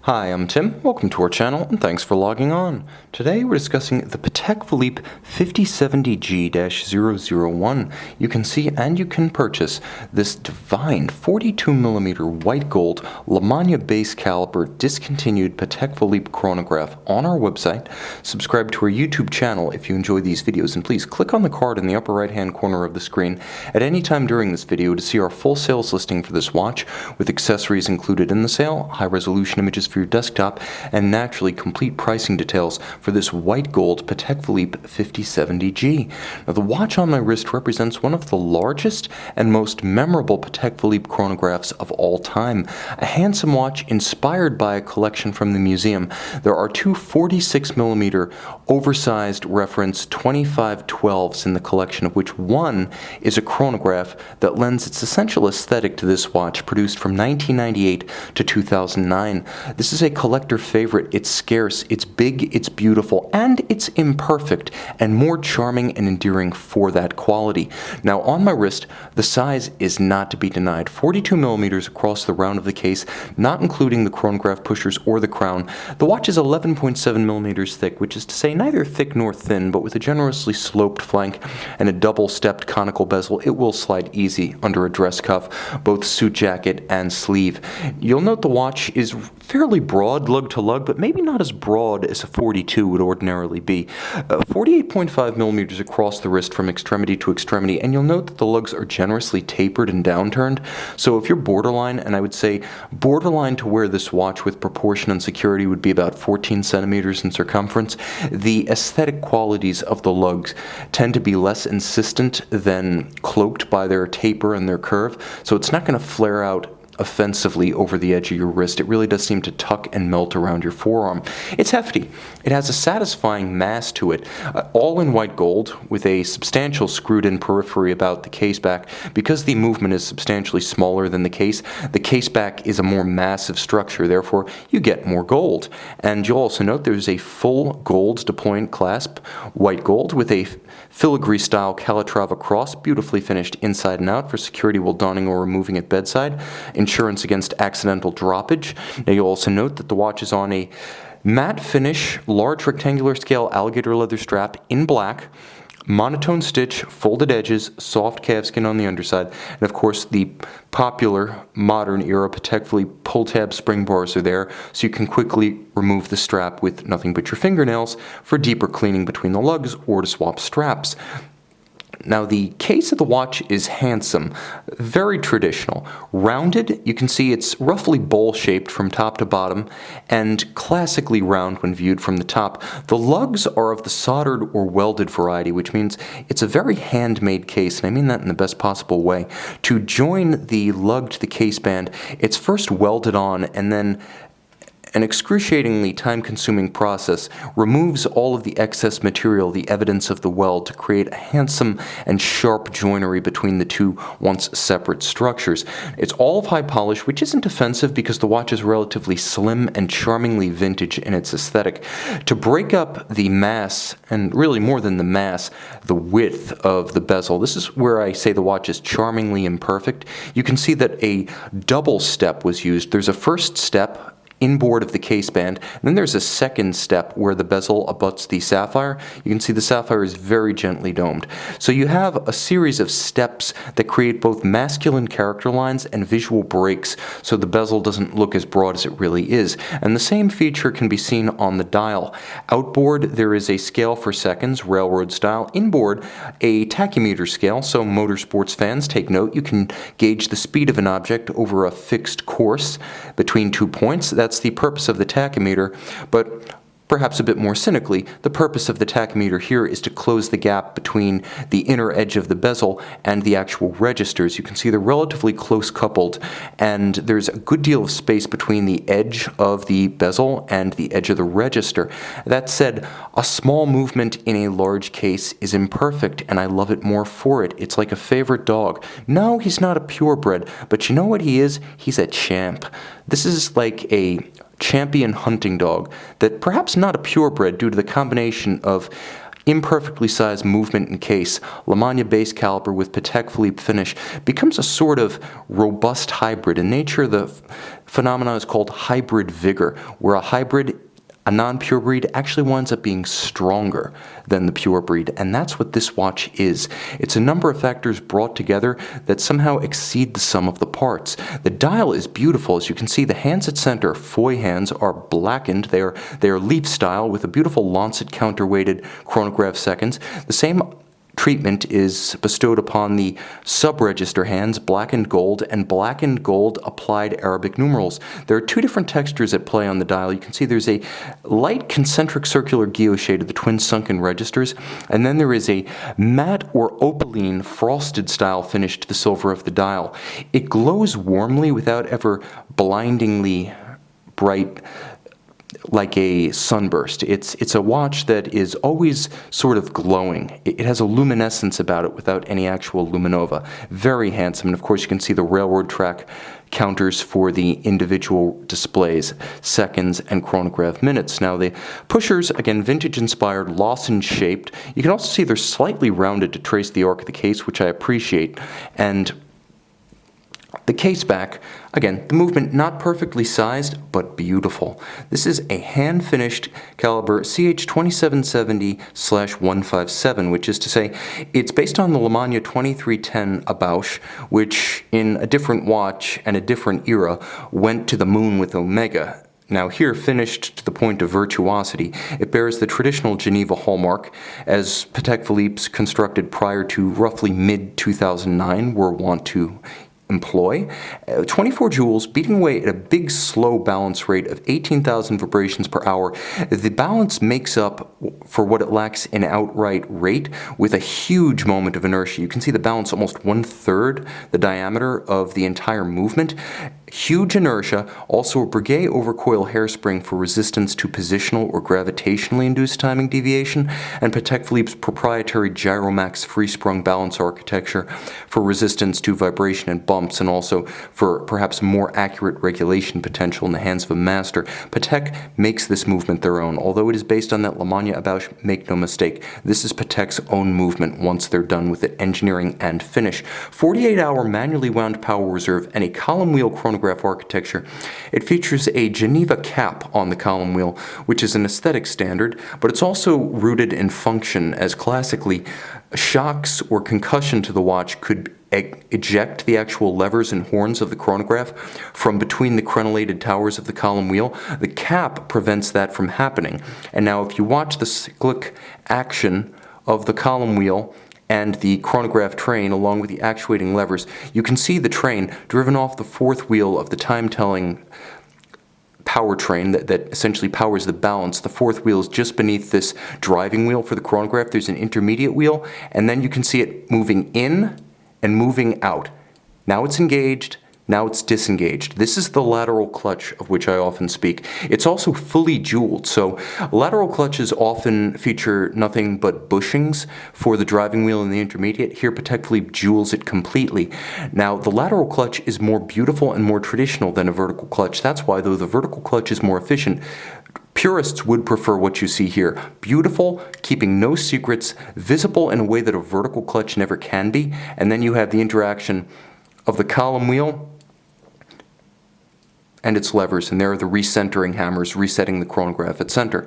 Hi, I'm Tim. Welcome to our channel, and thanks for logging on. Today we're discussing the Patek Philippe 5070G-001. You can see and you can purchase this divine 42mm white gold Lamagna base caliber discontinued Patek Philippe chronograph on our website. Subscribe to our YouTube channel if you enjoy these videos, and please click on the card in the upper right hand corner of the screen at any time during this video to see our full sales listing for this watch with accessories included in the sale, high resolution images for your desktop, and naturally complete pricing details for this white gold Patek Philippe 5070G. Now, the watch on my wrist represents one of the largest and most memorable Patek Philippe chronographs of all time. A handsome watch inspired by a collection from the museum. There are two 46mm oversized reference 2512s in the collection, of which one is a chronograph that lends its essential aesthetic to this watch, produced from 1998 to 2009. This is a collector favorite. It's scarce, it's big, it's beautiful, and it's imperfect, and more charming and endearing for that quality. Now, on my wrist, the size is not to be denied. 42mm across the round of the case, not including the chronograph pushers or the crown. The watch is 11.7mm thick, which is to say neither thick nor thin, but with a generously sloped flank and a double-stepped conical bezel, it will slide easy under a dress cuff, both suit jacket and sleeve. You'll note the watch is fairly broad lug-to-lug, but maybe not as broad as a 42 would ordinarily be. 48.5mm across the wrist from extremity to extremity, and you'll note that the lugs are generously tapered and downturned. So if you're borderline, and I would say borderline to wear this watch with proportion and security would be about 14 centimeters in circumference, the aesthetic qualities of the lugs tend to be less insistent than cloaked by their taper and their curve, so it's not going to flare out offensively over the edge of your wrist. It really does seem to tuck and melt around your forearm. It's hefty. It has a satisfying mass to it, all in white gold with a substantial screwed-in periphery about the case back. Because the movement is substantially smaller than the case back is a more massive structure, therefore you get more gold. And you'll also note there's a full gold deployant clasp, white gold, with a filigree-style Calatrava cross, beautifully finished inside and out for security while donning or removing at bedside. Insurance against accidental droppage. Now, you'll also note that the watch is on a matte finish, large rectangular scale alligator leather strap in black, monotone stitch, folded edges, soft calfskin on the underside, and of course the popular modern era Patek Philippe pull tab spring bars are there, so you can quickly remove the strap with nothing but your fingernails for deeper cleaning between the lugs or to swap straps. Now, the case of the watch is handsome, very traditional. Rounded, you can see it's roughly bowl-shaped from top to bottom, and classically round when viewed from the top. The lugs are of the soldered or welded variety, which means it's a very handmade case, and I mean that in the best possible way. To join the lug to the case band, it's first welded on, and then an excruciatingly time-consuming process removes all of the excess material, the evidence of the weld, to create a handsome and sharp joinery between the two once separate structures. It's all of high polish, which isn't offensive because the watch is relatively slim and charmingly vintage in its aesthetic. To break up the mass, and really more than the mass, the width of the bezel, this is where I say the watch is charmingly imperfect. You can see that a double step was used. There's a first step inboard of the case band, and then there's a second step where the bezel abuts the sapphire. You can see the sapphire is very gently domed. So you have a series of steps that create both masculine character lines and visual breaks, so the bezel doesn't look as broad as it really is. And the same feature can be seen on the dial. Outboard, there is a scale for seconds, railroad style. Inboard, a tachymeter scale, so motorsports fans take note. You can gauge the speed of an object over a fixed course between 2 points. That's the purpose of the tachymeter, but perhaps a bit more cynically, the purpose of the tachymeter here is to close the gap between the inner edge of the bezel and the actual registers. You can see they're relatively close coupled, and there's a good deal of space between the edge of the bezel and the edge of the register. That said, a small movement in a large case is imperfect, and I love it more for it. It's like a favorite dog. No, he's not a purebred, but you know what he is? He's a champ. This is like a champion hunting dog that perhaps not a purebred due to the combination of imperfectly sized movement and case, Lamagna base caliber with Patek Philippe finish, becomes a sort of robust hybrid. In nature, the phenomenon is called hybrid vigor, where a non-pure breed actually winds up being stronger than the pure breed, and that's what this watch is. It's a number of factors brought together that somehow exceed the sum of the parts. The dial is beautiful. As you can see, the hands at center, foy hands, are blackened. They are leaf style with a beautiful lancet counterweighted chronograph seconds. The same treatment is bestowed upon the sub-register hands, blackened gold, and blackened gold applied Arabic numerals. There are two different textures at play on the dial. You can see there's a light concentric circular guilloche of the twin sunken registers, and then there is a matte or opaline frosted style finish to the silver of the dial. It glows warmly without ever blindingly bright like a sunburst. It's a watch that is always sort of glowing. It has a luminescence about it without any actual luminova. Very handsome, and of course you can see the railroad track counters for the individual displays, seconds and chronograph minutes. Now the pushers, again, vintage inspired, lozenge shaped. You can also see they're slightly rounded to trace the arc of the case, which I appreciate. And the case back, again, the movement not perfectly sized, but beautiful. This is a hand-finished caliber CH2770/157, which is to say, it's based on the Lemania 2310 Abauche, which in a different watch and a different era went to the moon with Omega. Now here, finished to the point of virtuosity, it bears the traditional Geneva hallmark, as Patek Philippe's constructed prior to roughly mid-2009 were wont to employ. 24 jewels, beating away at a big slow balance rate of 18,000 vibrations per hour. The balance makes up for what it lacks in outright rate with a huge moment of inertia. You can see the balance almost 1/3 the diameter of the entire movement. Huge inertia, also a Breguet overcoil hairspring for resistance to positional or gravitationally induced timing deviation, and Patek Philippe's proprietary Gyromax free-sprung balance architecture for resistance to vibration and bumps, and also for perhaps more accurate regulation potential in the hands of a master. Patek makes this movement their own. Although it is based on that Lemania Abauche, make no mistake, this is Patek's own movement once they're done with it, engineering and finish. 48-hour manually wound power reserve and a column wheel chronograph architecture. It features a Geneva cap on the column wheel, which is an aesthetic standard, but it's also rooted in function, as classically shocks or concussion to the watch could eject the actual levers and horns of the chronograph from between the crenellated towers of the column wheel. The cap prevents that from happening. And now if you watch the cyclic action of the column wheel and the chronograph train along with the actuating levers, you can see the train driven off the fourth wheel of the time-telling powertrain that essentially powers the balance. The fourth wheel is just beneath this driving wheel for the chronograph. There's an intermediate wheel, and then you can see it moving in and moving out. Now it's engaged, now it's disengaged. This is the lateral clutch of which I often speak. It's also fully jeweled, so lateral clutches often feature nothing but bushings for the driving wheel and the intermediate. Here, Patek Philippe jewels it completely. Now, the lateral clutch is more beautiful and more traditional than a vertical clutch. That's why, though the vertical clutch is more efficient, purists would prefer what you see here. Beautiful, keeping no secrets, visible in a way that a vertical clutch never can be, and then you have the interaction of the column wheel and its levers, and there are the recentering hammers resetting the chronograph at center.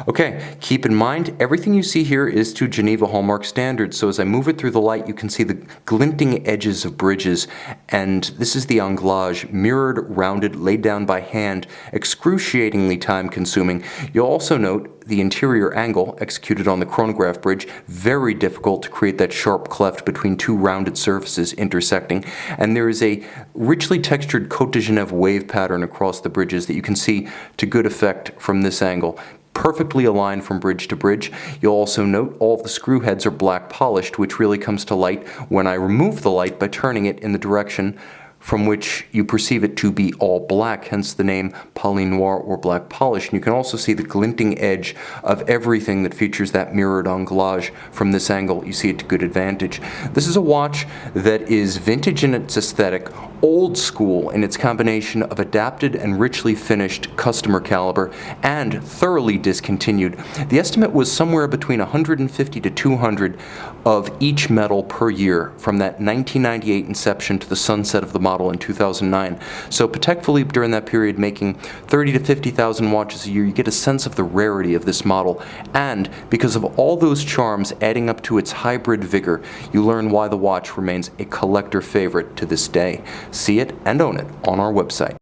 Okay, keep in mind, everything you see here is to Geneva hallmark standards, so as I move it through the light, you can see the glinting edges of bridges, and this is the anglage, mirrored, rounded, laid down by hand, excruciatingly time-consuming. You'll also note the interior angle executed on the chronograph bridge, very difficult to create that sharp cleft between two rounded surfaces intersecting, and there is a richly textured Côte de Genève wave pattern across the bridges that you can see to good effect from this angle. Perfectly aligned from bridge to bridge. You'll also note all of the screw heads are black polished, which really comes to light when I remove the light by turning it in the direction from which you perceive it to be all black, hence the name Poli Noir or black polish. And you can also see the glinting edge of everything that features that mirrored anglage. From this angle, you see it to good advantage. This is a watch that is vintage in its aesthetic, old school in its combination of adapted and richly finished customer caliber, and thoroughly discontinued. The estimate was somewhere between 150 to 200 of each metal per year from that 1998 inception to the sunset of the model model in 2009. So Patek Philippe during that period making 30 to 50,000 watches a year, you get a sense of the rarity of this model, and because of all those charms adding up to its hybrid vigor, you learn why the watch remains a collector favorite to this day. See it and own it on our website.